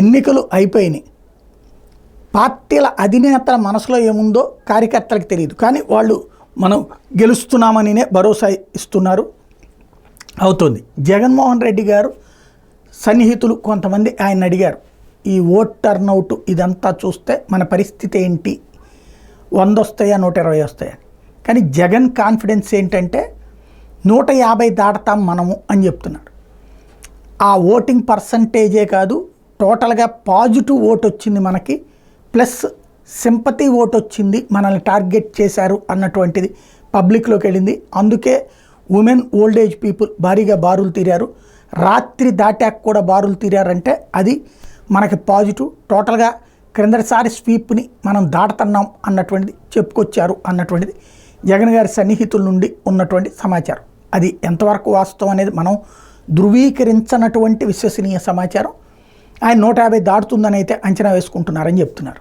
ఎన్నికలు అయిపోయినాయి. పార్టీల అధినేతల మనసులో ఏముందో కార్యకర్తలకు తెలియదు, కానీ వాళ్ళు మనం గెలుస్తున్నామనినే భరోసా ఇస్తున్నారు. అవుతుంది. జగన్మోహన్ రెడ్డి గారు సన్నిహితులు కొంతమంది ఆయన అడిగారు, ఈ ఓట్ టర్నౌట్ ఇదంతా చూస్తే మన పరిస్థితి ఏంటి, 100 వస్తాయా 120 వస్తాయా? కానీ జగన్ కాన్ఫిడెన్స్ ఏంటంటే 150 దాటతాం మనము అని చెప్తున్నాడు. ఆ ఓటింగ్ పర్సంటేజే కాదు, టోటల్గా పాజిటివ్ ఓట్ వచ్చింది మనకి, ప్లస్ సింపతి ఓట్ వచ్చింది, మనల్ని టార్గెట్ చేశారు అన్నటువంటిది పబ్లిక్లోకి వెళ్ళింది. అందుకే ఉమెన్ ఓల్డ్ ఏజ్ పీపుల్ భారీగా బారులు తీరారు. రాత్రి దాటాక కూడా బారులు తీరారంటే అది మనకి పాజిటివ్. టోటల్గా క్రిందటిసారి స్వీప్ని మనం దాటుతున్నాం అన్నటువంటిది చెప్పుకొచ్చారు అన్నటువంటిది జగన్ గారి సన్నిహితుల నుండి ఉన్నటువంటి సమాచారం. అది ఎంతవరకు వాస్తవం అనేది మనం ధృవీకరించనటువంటి విశ్వసనీయ సమాచారం. ఆయన 150 దాటుతుందని అయితే అంచనా వేసుకుంటున్నారని చెప్తున్నారు.